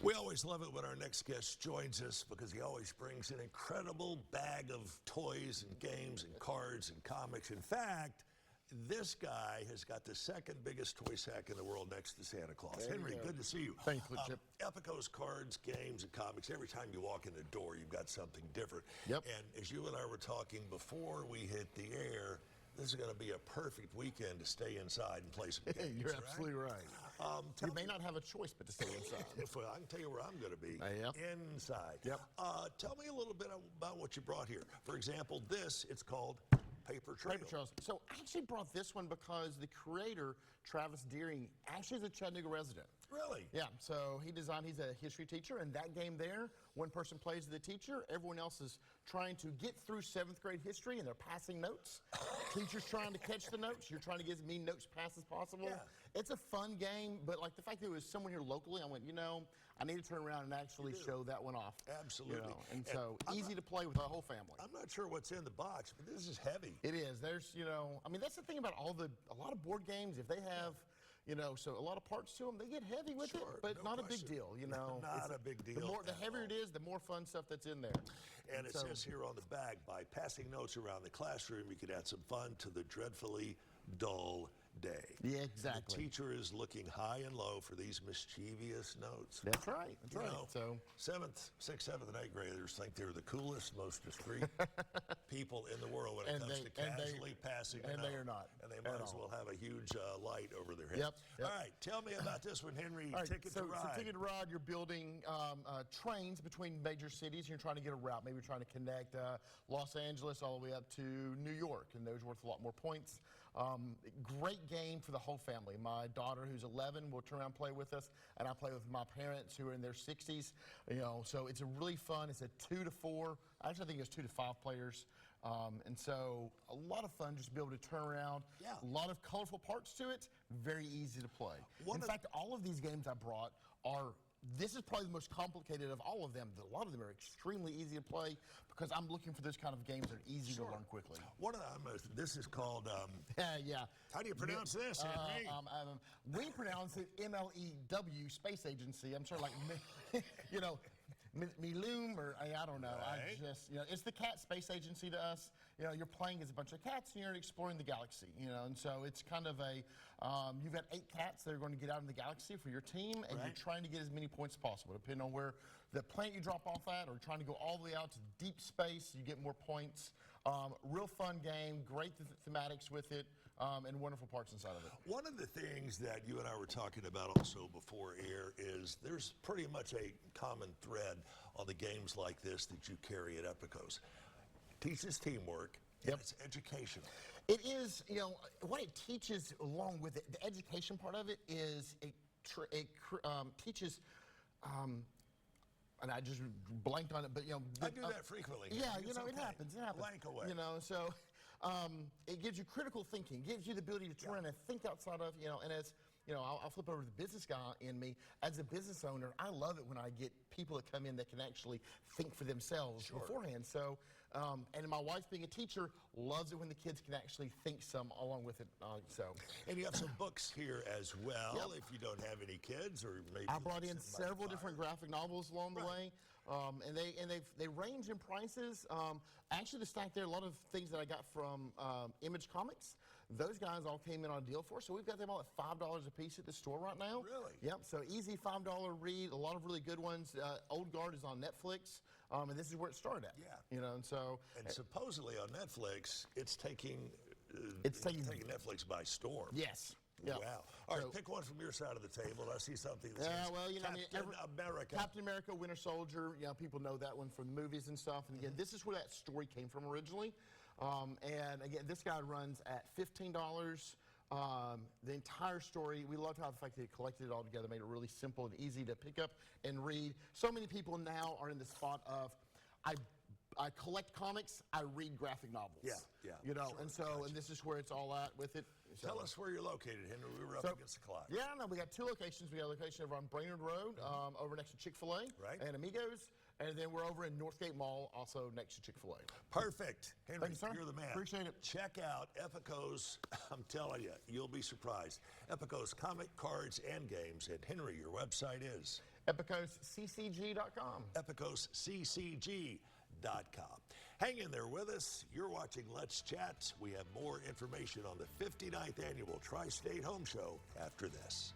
We always love it when our next guest joins us because he always brings an incredible bag of toys and games and cards and comics. In fact, this guy has got the second biggest toy sack in the world next to Santa Claus. Henry, good to see you. Thanks, Chip. Epikos cards, games, and comics. Every time you walk in the door, you've got something different. Yep. And as you and I were talking before we hit the air, this is going to be a perfect weekend to stay inside and play some games. You're absolutely right. You may not have a choice but to stay inside. Well, I can tell you where I'm going to be. Yep. Inside. Yep. Tell me a little bit about what you brought here. For example, it's called Paper Trail. Paper Trails. So I actually brought this one because the creator, Travis Deering, actually is a Chattanooga resident. Really? Yeah, so he's a history teacher, and that game there, one person plays the teacher, everyone else is trying to get through 7th grade history, and they're passing notes. Teacher's trying to catch the notes, you're trying to get as many notes passed as possible. Yeah. It's a fun game, but like the fact that it was someone here locally, I went, I need to turn around and actually show that one off. Absolutely. And so easy to play with our whole family. I'm not sure what's in the box, but this is heavy. It is. There's, I mean, that's the thing about a lot of board games, if they have, so a lot of parts to them, they get heavy with it, but no not a question. big deal, Not a big deal. The heavier it is, the more fun stuff that's in there. And it says here on the bag, by passing notes around the classroom, you could add some fun to the dreadfully dull day. Yeah, exactly. The teacher is looking high and low for these mischievous notes. That's right. That's right. So 7th, 6th, 7th, and 8th graders think they're the coolest, most discreet people in the world when it comes to casually passing a note. And they are not. And they might as well have a huge light over their head. Yep. All right, tell me about this one, Henry. All right, Ticket to Ride. So Ticket to Ride, you're building trains between major cities. And you're trying to get a route. Maybe you're trying to connect Los Angeles all the way up to New York, and those are worth a lot more points. Great game for the whole family. My daughter, who's 11, will turn around and play with us, and I play with my parents who are in their 60s. So it's a really fun. It's a 2 to 4. Actually, I think it's 2 to 5 players. And so a lot of fun just to be able to turn around. Yeah. A lot of colorful parts to it. Very easy to play. In fact, all of these games I brought this is probably the most complicated of all of them. A lot of them are extremely easy to play because I'm looking for those kind of games that are easy to learn quickly. One of them, this is called, yeah. How do you pronounce this, Henry? We pronounce it MLEW, Space Agency. I'm sure like, Miloom, or I don't know. Right. I just, it's the cat space agency to us. You're playing as a bunch of cats and you're exploring the galaxy, and so it's kind of you've got 8 cats that are going to get out in the galaxy for your team, and you're trying to get as many points as possible. Depending on where the planet you drop off at, or trying to go all the way out to deep space, you get more points. Real fun game, great thematics with it, and wonderful parts inside of it. One of the things that you and I were talking about also before air is there's pretty much a common thread on the games like this that you carry at Epikos. Teaches teamwork, and it's educational. It is, what it teaches along with it, the education part of it is it teaches, and I just blanked on it, but I do that frequently. Yeah, it's okay. It happens. Blank away. So it gives you critical thinking, gives you the ability to turn and think outside of, and as I'll flip over to the business guy in me. As a business owner, I love it when I get people that come in that can actually think for themselves beforehand. So, and my wife being a teacher loves it when the kids can actually think some along with it. And you have some books here as well if you don't have any kids, or maybe I brought in several different graphic novels along the way. And they range in prices. Actually, the stack there, a lot of things that I got from Image Comics, those guys all came in on a deal for us. So we've got them all at $5 a piece at the store right now. Really? Yep. So easy $5 read. A lot of really good ones. Old Guard is on Netflix, and this is where it started at. Yeah. And so. And supposedly on Netflix, it's taking Netflix by storm. Yes. Yeah. Wow. All right, pick one from your side of the table. I see something that says Captain America, Winter Soldier. People know that one from the movies and stuff. And again, this is where that story came from originally. And again, this guy runs at $15. The entire story, we loved how the fact that he collected it all together, made it really simple and easy to pick up and read. So many people now are in the spot of, I collect comics, I read graphic novels. Yeah. And so, and this is where it's all at with it. So. Tell us where you're located, Henry. We were up against the clock. Yeah, no, we got 2 locations. We got a location over on Brainerd Road, over next to Chick-fil-A and Amigos. And then we're over in Northgate Mall, also next to Chick-fil-A. Perfect. Henry, Thanks, sir. You're the man. Appreciate it. Check out Epikos. I'm telling you, you'll be surprised. Epikos comic, cards, and games. And Henry, your website is? EpikosCCG.com. EpikosCCG.com. Hang in there with us. You're watching Let's Chat. We have more information on the 59th Annual Tri-State Home Show after this.